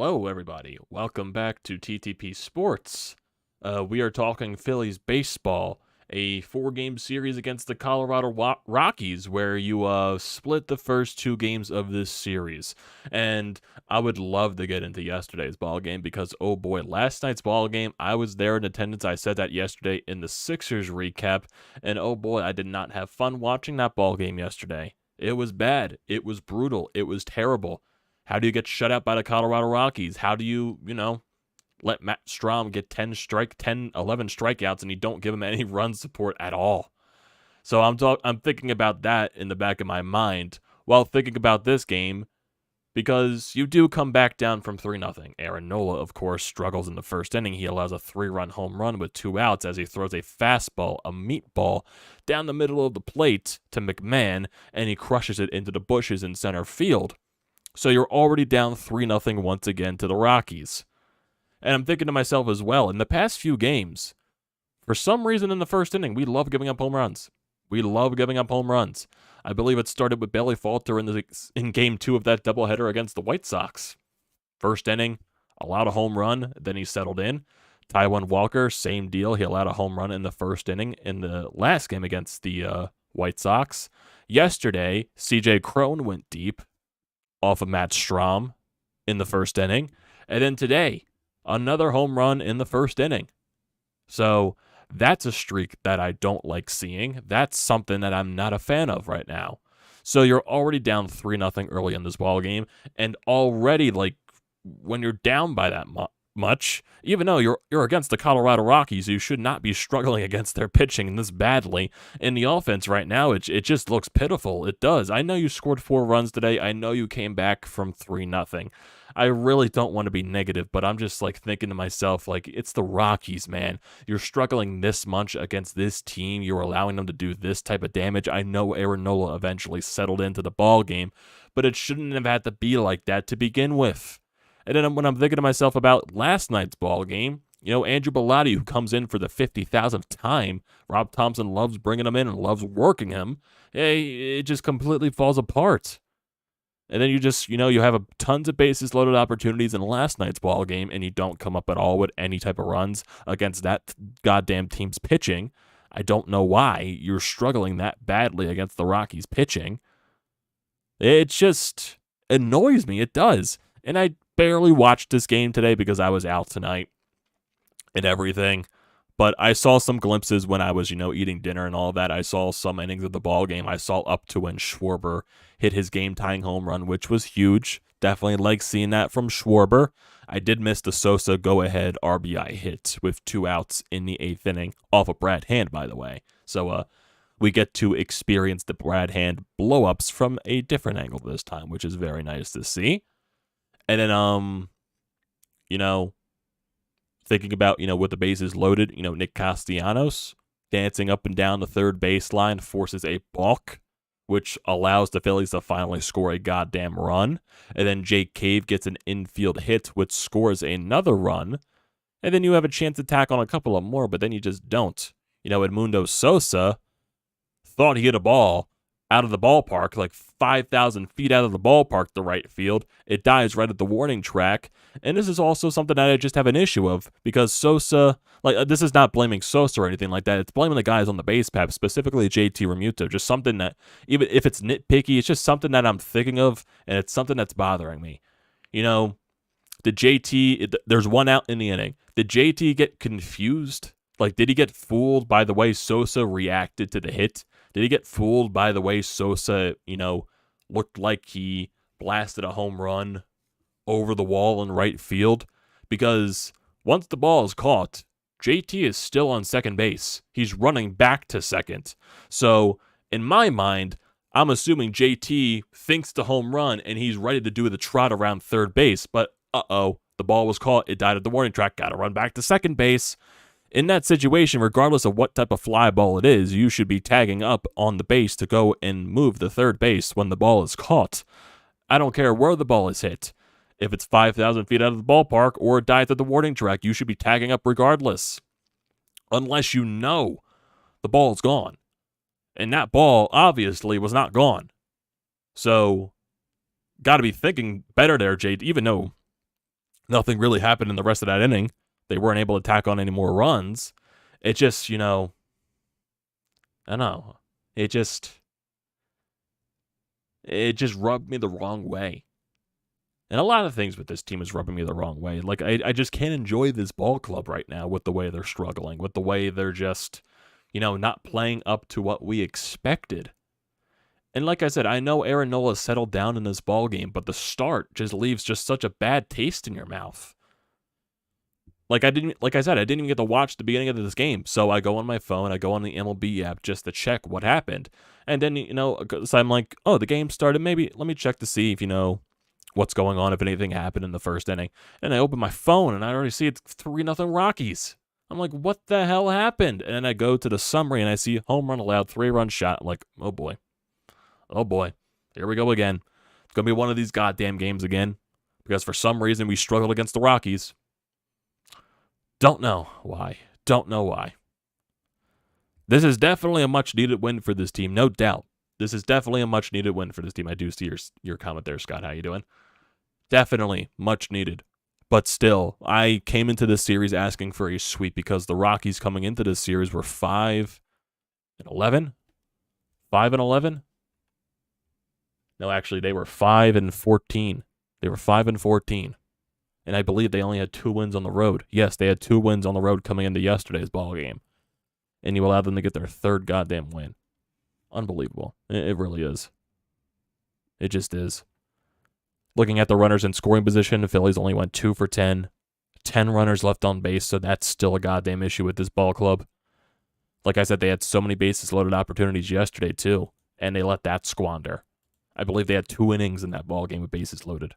Hello, everybody. Welcome back to TTP Sports. We are talking Phillies baseball, a four-game series against the Colorado Rockies, where you split the first two games of this series. And I would love to get into yesterday's ball game because, oh boy, last night's ball game, I was there in attendance. I said that yesterday in the Sixers recap, and oh boy, I did not have fun watching that ball game yesterday. It was bad. It was brutal. It was terrible. How do you get shut out by the Colorado Rockies? How do you let Matt Strahm get 11 strikeouts and you don't give him any run support at all? So I'm thinking about that in the back of my mind while thinking about this game because you do come back down from 3-0. Aaron Nola, of course, struggles in the first inning. He allows a 3-run home run with 2 outs as he throws a fastball, a meatball, down the middle of the plate to McMahon, and he crushes it into the bushes in center field. So you're already down 3-0 once again to the Rockies. And I'm thinking to myself as well, in the past few games, for some reason in the first inning, we love giving up home runs. We love giving up home runs. I believe it started with Bailey Falter in Game 2 of that doubleheader against the White Sox. First inning, allowed a home run, then he settled in. Taijuan Walker, same deal. He allowed a home run in the first inning in the last game against the White Sox. Yesterday, C.J. Cron went deep off of Matt Strahm in the first inning. And then today, another home run in the first inning. So that's a streak that I don't like seeing. That's something that I'm not a fan of right now. So you're already down 3-0 early in this ball game, and already, when you're down by that much, even though you're against the Colorado Rockies, you should not be struggling against their pitching this badly. In the offense right now, it just looks pitiful. It does. I know you scored 4 runs today. I know you came back from 3-0. I really don't want to be negative, but I'm just thinking to myself, it's the Rockies, man. You're struggling this much against this team. You're allowing them to do this type of damage. I know Aaron Nola eventually settled into the ball game, but it shouldn't have had to be like that to begin with. And then when I'm thinking to myself about last night's ball game, Andrew Bellotti, who comes in for the 50,000th time, Rob Thompson loves bringing him in and loves working him. It just completely falls apart. And then you have tons of bases loaded opportunities in last night's ball game, and you don't come up at all with any type of runs against that goddamn team's pitching. I don't know why you're struggling that badly against the Rockies' pitching. It just annoys me. It does. And I barely watched this game today because I was out tonight and everything. But I saw some glimpses when I was, eating dinner and all of that. I saw some innings of the ball game. I saw up to when Schwarber hit his game-tying home run, which was huge. Definitely like seeing that from Schwarber. I did miss the Sosa go-ahead RBI hit with 2 outs in the 8th inning off of Brad Hand, by the way. So we get to experience the Brad Hand blow-ups from a different angle this time, which is very nice to see. And then, thinking about, with the bases loaded, Nick Castellanos dancing up and down the third baseline forces a balk, which allows the Phillies to finally score a goddamn run. And then Jake Cave gets an infield hit, which scores another run. And then you have a chance to tack on a couple of more, but then you just don't. Edmundo Sosa thought he hit a ball out of the ballpark, 5,000 feet out of the ballpark to right field. It dies right at the warning track. And this is also something that I just have an issue of because Sosa, this is not blaming Sosa or anything like that. It's blaming the guys on the base path, specifically JT Realmuto. Just something that, even if it's nitpicky, it's just something that I'm thinking of, and it's something that's bothering me. There's 1 out in the inning. Did JT get confused? Did he get fooled by the way Sosa reacted to the hit? Did he get fooled by the way Sosa, looked like he blasted a home run over the wall in right field? Because once the ball is caught, JT is still on second base. He's running back to second. So, in my mind, I'm assuming JT thinks the home run and he's ready to do the trot around third base. But, the ball was caught. It died at the warning track. Got to run back to second base. In that situation, regardless of what type of fly ball it is, you should be tagging up on the base to go and move the third base when the ball is caught. I don't care where the ball is hit. If it's 5,000 feet out of the ballpark or it dies at the warning track, you should be tagging up regardless. Unless you know the ball is gone. And that ball obviously was not gone. So, got to be thinking better there, Jade, even though Nothing really happened in the rest of that inning. They weren't able to tack on any more runs. It just, I don't know. It just rubbed me the wrong way. And a lot of things with this team is rubbing me the wrong way. Like, I just can't enjoy this ball club right now with the way they're struggling, with the way they're just, not playing up to what we expected. And like I said, I know Aaron Nola settled down in this ball game, but the start just leaves just such a bad taste in your mouth. Like I said, I didn't even get to watch the beginning of this game. So I go on my phone, I go on the MLB app just to check what happened. And then, so I'm like, oh, the game started. Maybe let me check to see if, what's going on, if anything happened in the first inning. And I open my phone and I already see it's 3-0 Rockies. I'm like, what the hell happened? And I go to the summary and I see home run allowed, 3-run shot. I'm like, oh boy. Oh boy. Here we go again. It's going to be one of these goddamn games again. Because for some reason we struggled against the Rockies. Don't know why. This is definitely a much-needed win for this team, no doubt. This is definitely a much-needed win for this team. I do see your comment there, Scott. How you doing? Definitely much-needed. But still, I came into this series asking for a sweep because the Rockies coming into this series were 5-11? 5-11? No, actually, they were 5-14. They were 5-14. And I believe they only had 2 wins on the road. Yes, they had 2 wins on the road coming into yesterday's ball game. And you allowed them to get their 3rd goddamn win. Unbelievable. It really is. It just is. Looking at the runners in scoring position, the Phillies only went 2 for 10. 10 runners left on base, so that's still a goddamn issue with this ball club. Like I said, they had so many bases loaded opportunities yesterday, too. And they let that squander. I believe they had 2 innings in that ball game with bases loaded.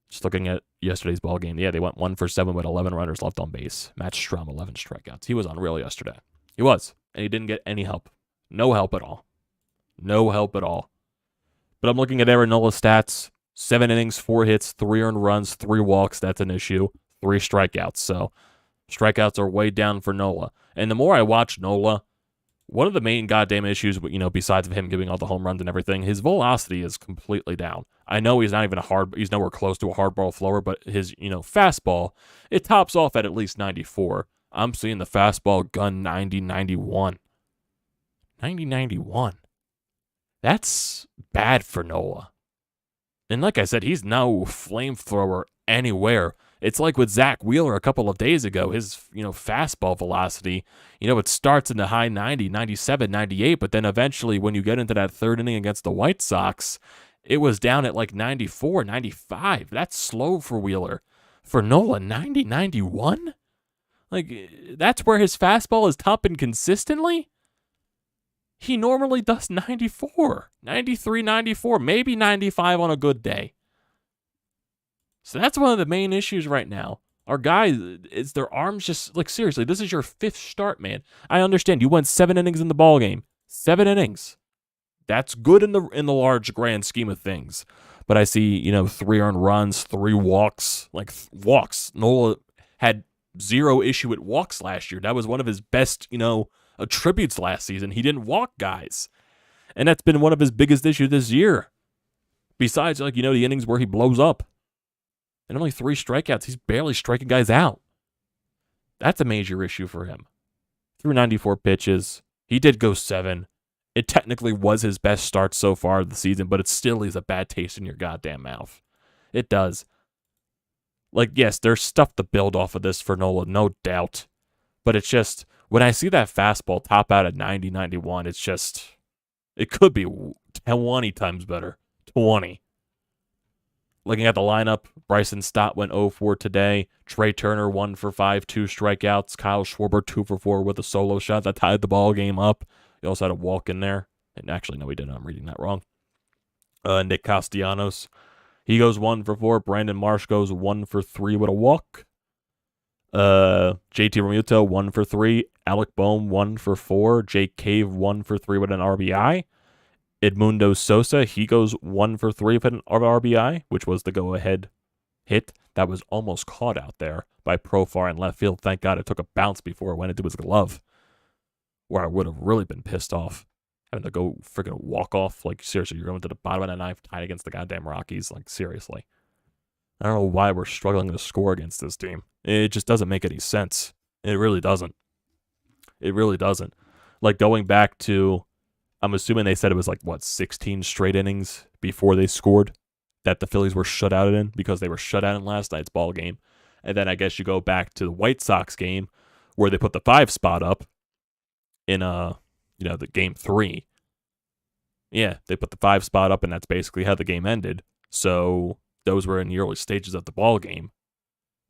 Just looking at yesterday's ball game, yeah, they went 1 for 7 with 11 runners left on base. Matt Strom, 11 strikeouts. He was unreal yesterday. He was. And he didn't get any help. No help at all. No help at all. But I'm looking at Aaron Nola's stats. 7 innings, 4 hits, 3 earned runs, 3 walks. That's an issue. 3 strikeouts. So strikeouts are way down for Nola. And the more I watch Nola, one of the main goddamn issues, besides him giving all the home runs and everything, his velocity is completely down. I know he's not even he's nowhere close to a hard ball thrower, but his, fastball, it tops off at least 94. I'm seeing the fastball gun 90-91. 90-91. That's bad for Nola. And like I said, he's no flamethrower anywhere. It's like with Zack Wheeler a couple of days ago. His, fastball velocity, it starts in the high 90, 97, 98, but then eventually when you get into that 3rd inning against the White Sox, it was down at like 94, 95. That's slow for Wheeler. For Nola, 90, 91? Like, that's where his fastball is topping consistently? He normally does 94, 93, 94, maybe 95 on a good day. So that's one of the main issues right now. Our guys, is their arms just, like, seriously, this is your 5th start, man. I understand you went 7 innings in the ball game. 7 innings. That's good in the large grand scheme of things. But I see, 3 earned runs, 3 walks. Like, walks. Nola had 0 issue at walks last year. That was one of his best, attributes last season. He didn't walk guys. And that's been one of his biggest issues this year. Besides, the innings where he blows up. And only 3 strikeouts. He's barely striking guys out. That's a major issue for him. Threw 94 pitches. He did go 7. It technically was his best start so far of the season, but it still leaves a bad taste in your goddamn mouth. It does. Like, yes, there's stuff to build off of this for Nola, no doubt. But it's just, when I see that fastball top out at 90, 91, it's just, it could be 20 times better. 20. Looking at the lineup, Bryson Stott went 0-4 today. Trey Turner 1 for 5, 2 strikeouts. Kyle Schwarber 2 for 4 with a solo shot that tied the ball game up. He also had a walk in there. And actually, no, he didn't. I'm reading that wrong. Nick Castellanos, he goes 1 for 4. Brandon Marsh goes 1 for 3 with a walk. JT Realmuto 1 for 3. Alec Boehm 1 for 4. Jake Cave 1 for 3 with an RBI. Edmundo Sosa, he goes 1 for 3 with an RBI, which was the go-ahead hit that was almost caught out there by Profar in left field. Thank God it took a bounce before it went into his glove, where I would have really been pissed off having to go freaking walk off. Like, seriously, you're going to the bottom of the ninth, tied against the goddamn Rockies. Like, seriously. I don't know why we're struggling to score against this team. It just doesn't make any sense. It really doesn't. It really doesn't. Like going back to, I'm assuming they said it was like, 16 straight innings before they scored that the Phillies were shut out in because they were shut out in last night's ball game. And then I guess you go back to the White Sox game where they put the 5 spot up in the game 3. Yeah, they put the 5 spot up, and that's basically how the game ended. So those were in the early stages of the ball game.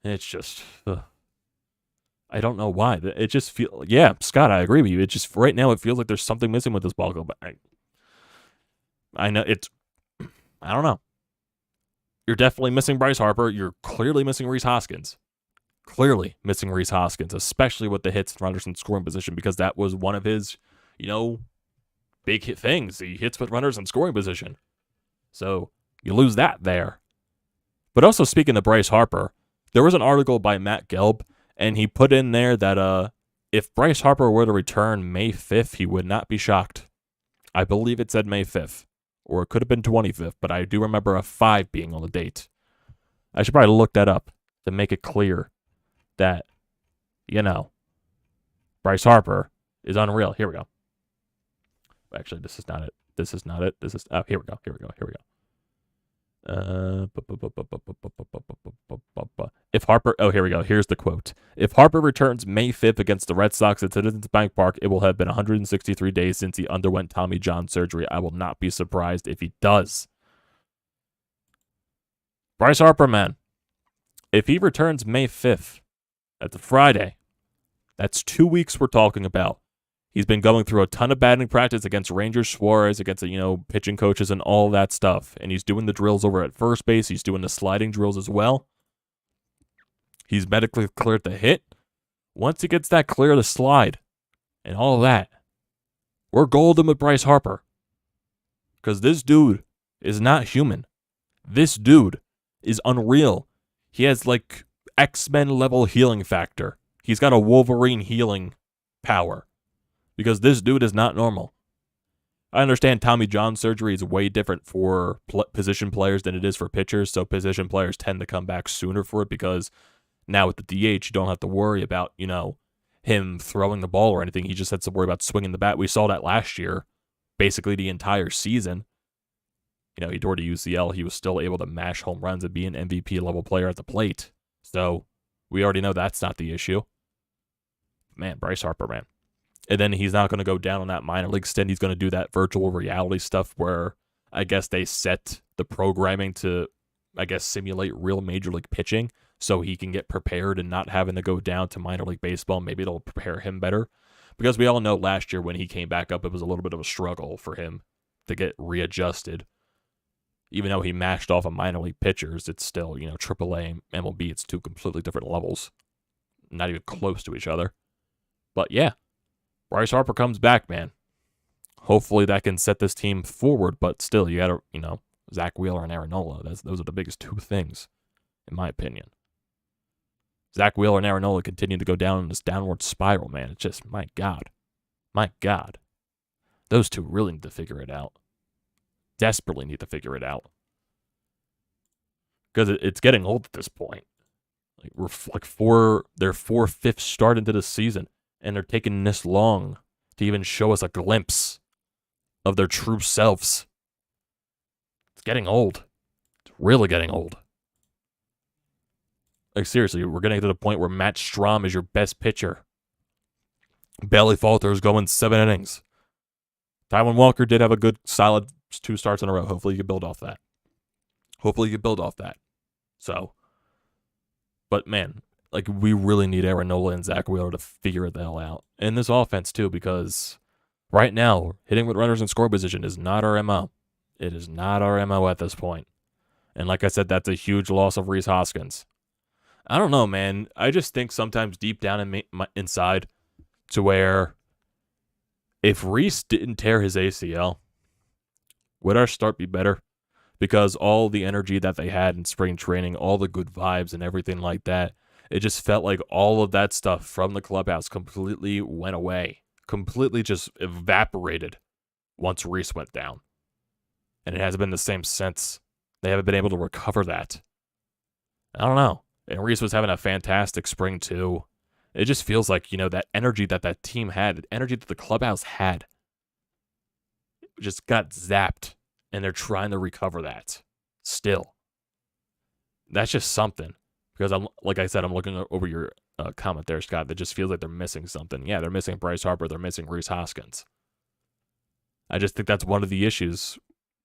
And it's just, I don't know why. It just feels, yeah, Scott, I agree with you. It just, right now, it feels like there's something missing with this ball club. I know it's, I don't know. You're definitely missing Bryce Harper. You're clearly missing Rhys Hoskins. Clearly missing Rhys Hoskins, especially with the hits and runners in scoring position, because that was one of his, big hit things. He hits with runners in scoring position. So you lose that there. But also speaking of Bryce Harper, there was an article by Matt Gelb, and he put in there that if Bryce Harper were to return May 5th, he would not be shocked. I believe it said May 5th, or it could have been 25th, but I do remember a 5 being on the date. I should probably look that up to make it clear that, Bryce Harper is unreal. Here we go. Actually, this is not it. Here we go. If Harper, here we go. Here's the quote. If Harper returns May 5th against the Red Sox at Citizens Bank Park, it will have been 163 days since he underwent Tommy John surgery. I will not be surprised if he does. Bryce Harper, man. If he returns May 5th, that's a Friday. That's 2 weeks we're talking about. He's been going through a ton of batting practice against Rangers, Suarez, against, pitching coaches and all that stuff. And he's doing the drills over at first base. He's doing the sliding drills as well. He's medically cleared to hit. Once he gets that clear to slide and all that, we're golden with Bryce Harper. Because this dude is not human. This dude is unreal. He has, X-Men level healing factor. He's got a Wolverine healing power. Because this dude is not normal. I understand Tommy John surgery is way different for position players than it is for pitchers, so position players tend to come back sooner for it because now with the DH, you don't have to worry about, him throwing the ball or anything. He just has to worry about swinging the bat. We saw that last year, basically the entire season. He tore the UCL. He was still able to mash home runs and be an MVP level player at the plate. So we already know that's not the issue. Man, Bryce Harper, man. And then he's not going to go down on that minor league stint. He's going to do that virtual reality stuff where I guess they set the programming to, simulate real major league pitching so he can get prepared and not having to go down to minor league baseball. Maybe it'll prepare him better. Because we all know last year when he came back up, it was a little bit of a struggle for him to get readjusted. Even though he mashed off of minor league pitchers, it's still, AAA and MLB. It's 2 completely different levels. Not even close to each other. But yeah. Bryce Harper comes back, man. Hopefully that can set this team forward, but still, you got to, Zack Wheeler and Aaron Nola. Those are the biggest 2 things, in my opinion. Zack Wheeler and Aaron Nola continue to go down in this downward spiral, man. It's just, my God. Those 2 really need to figure it out. Desperately need to figure it out. Because it's getting old at this point. We're their 4/5 start into the season. And they're taking this long to even show us a glimpse of their true selves. It's getting old. It's really getting old. Seriously, we're getting to the point where Matt Strahm is your best pitcher. Bailey Falter's going 7 innings. Taijuan Walker did have a good, solid 2 starts in a row. Hopefully you can build off that. So, but man, we really need Aaron Nola and Zack Wheeler to figure it the hell out. And this offense, too, because right now, hitting with runners in score position is not our MO. It is not our MO at this point. And like I said, that's a huge loss of Rhys Hoskins. I don't know, man. I just think sometimes deep down inside to where if Rhys didn't tear his ACL, would our start be better? Because all the energy that they had in spring training, all the good vibes and everything like that, it just felt like all of that stuff from the clubhouse completely went away. Completely just evaporated once Rhys went down. And it hasn't been the same since. They haven't been able to recover that. I don't know. And Rhys was having a fantastic spring, too. It just feels like, that energy that team had, the energy that the clubhouse had, just got zapped. And they're trying to recover that still. That's just something. Because, like I said, I'm looking over your comment there, Scott, that just feels like they're missing something. Yeah, they're missing Bryce Harper. They're missing Rhys Hoskins. I just think that's one of the issues,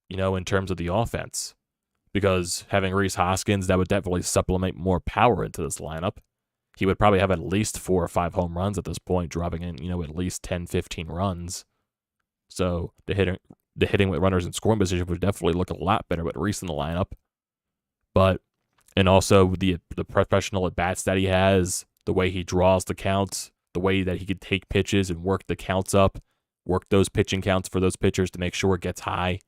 in terms of the offense. Because having Rhys Hoskins, that would definitely supplement more power into this lineup. He would probably have at least 4 or 5 home runs at this point, dropping in, at least 10, 15 runs. So the hitting with runners in scoring position would definitely look a lot better with Rhys in the lineup. And also the professional at-bats that he has, the way he draws the counts, the way that he could take pitches and work the counts up, work those pitching counts for those pitchers to make sure it gets high.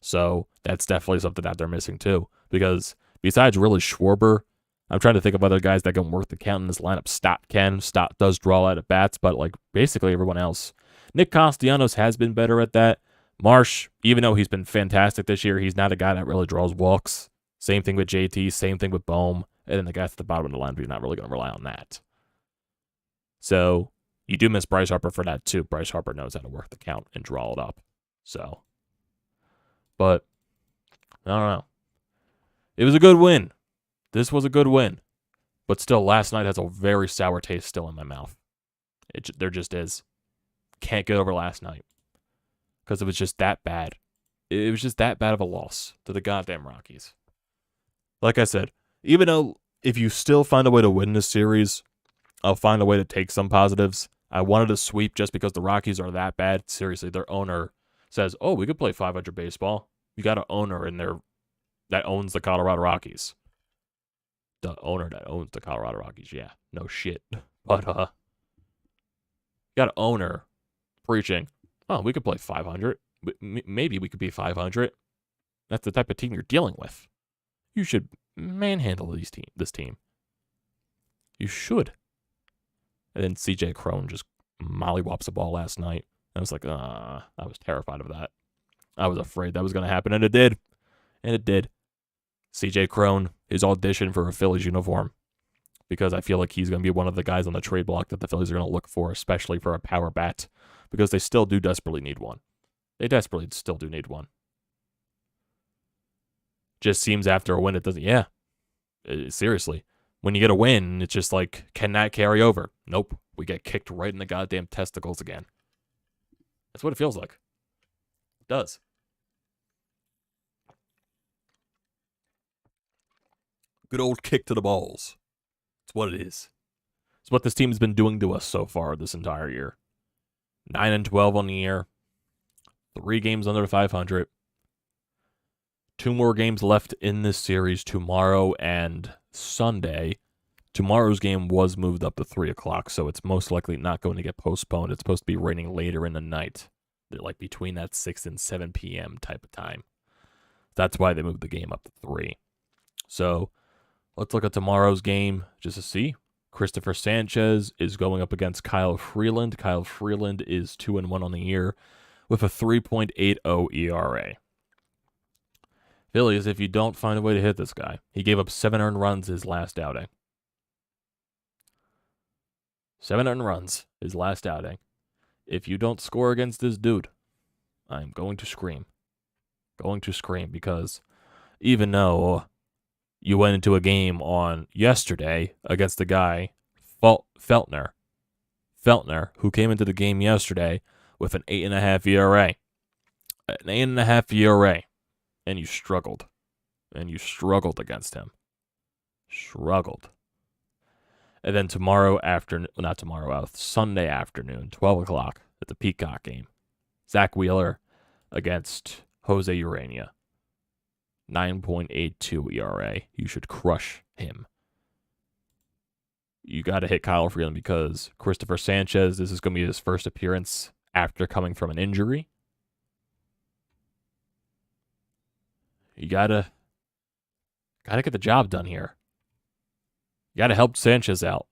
So that's definitely something that they're missing too. Because besides really Schwarber, I'm trying to think of other guys that can work the count in this lineup. Stott does draw out at bats, but basically everyone else. Nick Castellanos has been better at that. Marsh, even though he's been fantastic this year, he's not a guy that really draws walks. Same thing with JT, same thing with Bohm. And then the guys at the bottom of the lineup, you're not really going to rely on that. So you do miss Bryce Harper for that too. Bryce Harper knows how to work the count and draw it up. So, but I don't know. It was a good win. This was a good win. But still, last night has a very sour taste still in my mouth. There just is. Can't get over last night. Because it was just that bad. It was just that bad of a loss to the goddamn Rockies. Like I said, even though if you still find a way to win this series, I'll find a way to take some positives. I wanted to sweep just because the Rockies are that bad. Seriously, their owner says, "Oh, we could play 500 baseball." You got an owner in there that owns the Colorado Rockies. The owner that owns the Colorado Rockies, yeah, no shit. But you got an owner preaching, "Oh, we could play 500. Maybe we could be 500." That's the type of team you're dealing with. You should manhandle this team. You should. And then CJ Cron just mollywops the ball last night. I was like, I was terrified of that. I was afraid that was going to happen, and it did. And it did. CJ Cron is auditioned for a Phillies uniform because I feel like he's going to be one of the guys on the trade block that the Phillies are going to look for, especially for a power bat, because they still do desperately need one. They desperately still do need one. Just seems after a win, it doesn't. Yeah. Seriously. When you get a win, it's just like, can that carry over? Nope. We get kicked right in the goddamn testicles again. That's what it feels like. It does. Good old kick to the balls. It's what it is. It's what this team's been doing to us so far this entire year. 9-12 on the year. 3 games under 500. 2 more games left in this series, tomorrow and Sunday. Tomorrow's game was moved up to 3 o'clock, so it's most likely not going to get postponed. It's supposed to be raining later in the night. They're like between that 6 and 7 p.m. type of time. That's why they moved the game up to 3. So let's look at tomorrow's game just to see. Christopher Sanchez is going up against Kyle Freeland. Kyle Freeland is 2-1 on the year with a 3.80 ERA. Phillies, if you don't find a way to hit this guy, he gave up 7 earned runs his last outing. 7 earned runs his last outing. If you don't score against this dude, I'm going to scream. Going to scream because even though you went into a game on yesterday against the guy, Feltner, who came into the game yesterday with an 8.5 ERA. An 8.5 ERA. And you struggled. And you struggled against him. Struggled. And then Sunday afternoon, 12 o'clock at the Peacock game. Zack Wheeler against Jose Urania. 9.82 ERA. You should crush him. You got to hit Kyle Freeland because Christopher Sanchez, this is going to be his first appearance after coming from an injury. You gotta get the job done here. You gotta help Sanchez out.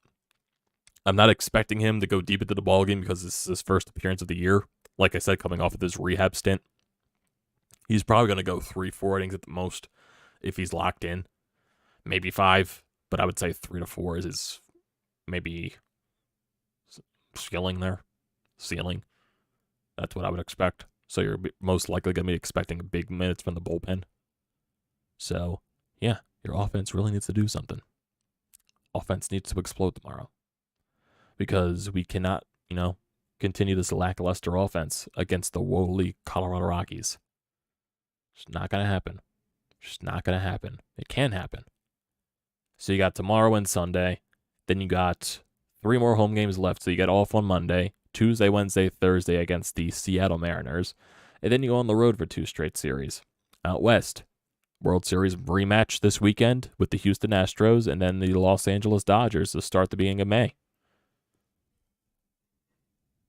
I'm not expecting him to go deep into the ballgame because this is his first appearance of the year. Like I said, coming off of his rehab stint. He's probably going to go 3-4 innings at the most if he's locked in. maybe 5, but I would say 3 to 4 is maybe ceiling there. Ceiling. That's what I would expect. So you're most likely going to be expecting big minutes from the bullpen. So, yeah, your offense really needs to do something. Offense needs to explode tomorrow. Because we cannot, continue this lackluster offense against the lowly Colorado Rockies. It's not going to happen. Just not going to happen. It can happen. So you got tomorrow and Sunday. Then you got 3 more home games left. So you get off on Monday, Tuesday, Wednesday, Thursday against the Seattle Mariners. And then you go on the road for 2 straight series. Out west, World Series rematch this weekend with the Houston Astros and then the Los Angeles Dodgers to start the beginning of May.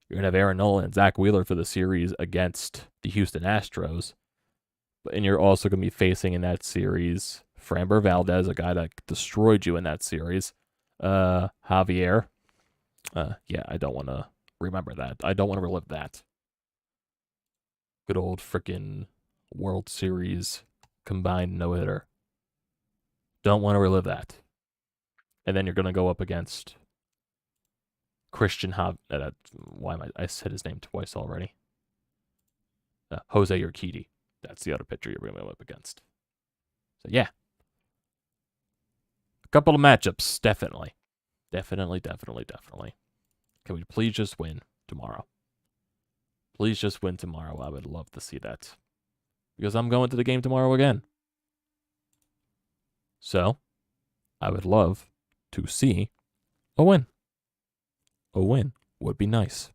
You're going to have Aaron Nola and Zack Wheeler for the series against the Houston Astros. And you're also going to be facing in that series Framber Valdez, a guy that destroyed you in that series. Javier. I don't want to remember that. I don't want to relive that. Good old freaking World Series combined no-hitter. Don't want to relive that. And then you're going to go up against Christian I said his name twice already. Jose Urquidy. That's the other pitcher you're going to go up against. So, yeah. A couple of matchups, definitely. Definitely. Can we please just win tomorrow? Please just win tomorrow. I would love to see that. Because I'm going to the game tomorrow again. So, I would love to see a win. A win would be nice.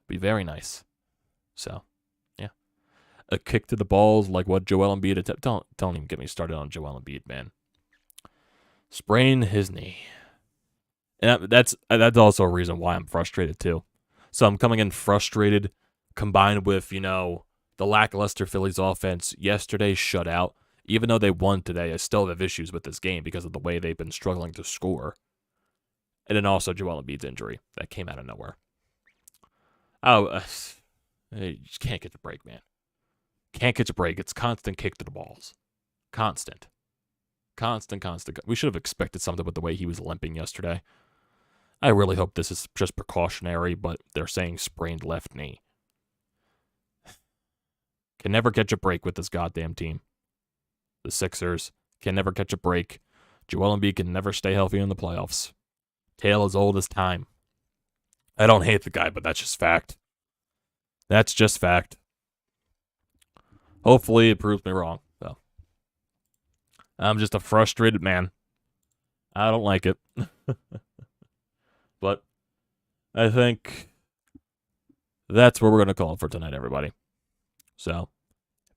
Be very nice. So, yeah. A kick to the balls like what Joel Embiid attempted. Don't even get me started on Joel Embiid, man. Sprain his knee. And that's also a reason why I'm frustrated too. So I'm coming in frustrated, combined with, the lackluster Phillies offense. Yesterday's shutout. Even though they won today, I still have issues with this game because of the way they've been struggling to score. And then also Joel Embiid's injury that came out of nowhere. You just can't get the break, man. Can't catch a break. It's constant kick to the balls. Constant. We should have expected something with the way he was limping yesterday. I really hope this is just precautionary, but they're saying sprained left knee. Can never catch a break with this goddamn team. The Sixers can never catch a break. Joel Embiid can never stay healthy in the playoffs. Tale as old as time. I don't hate the guy, but that's just fact. That's just fact. Hopefully it proves me wrong, though. I'm just a frustrated man. I don't like it. But I think that's where we're going to call it for tonight, everybody. So,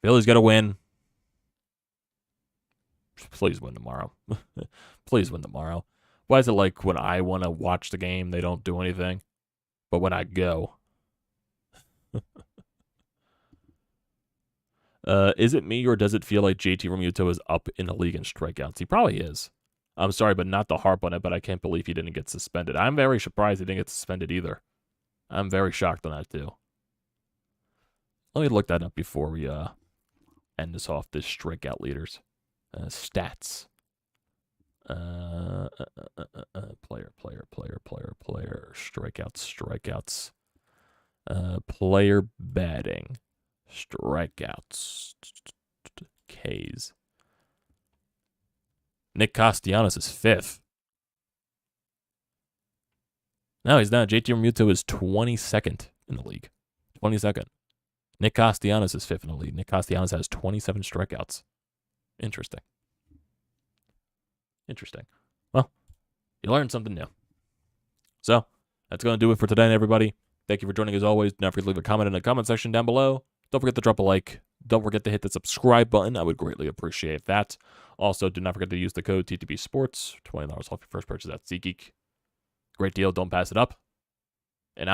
Phillies got to win. Please win tomorrow. Please win tomorrow. Why is it like when I want to watch the game, they don't do anything? But when I go... is it me or does it feel like JT Realmuto is up in the league in strikeouts? He probably is. I'm sorry, but not to harp on it, but I can't believe he didn't get suspended. I'm very surprised he didn't get suspended either. I'm very shocked on that, too. Let me look that up before we end this off, this strikeout leaders. Stats. Player. Strikeouts. Player batting. Strikeouts. Ks. Nick Castellanos is 5th. No, he's not. JT Realmuto is 22nd in the league. 22nd. Nick Castellanos is 5th in the league. Nick Castellanos has 27 strikeouts. Interesting. Well, you learned something new. So, that's going to do it for today, everybody. Thank you for joining as always. Don't forget to leave a comment in the comment section down below. Don't forget to drop a like. Don't forget to hit the subscribe button. I would greatly appreciate that. Also, do not forget to use the code TTPSPORTS. $20 off your first purchase at SEATGEEK. Great deal. Don't pass it up. And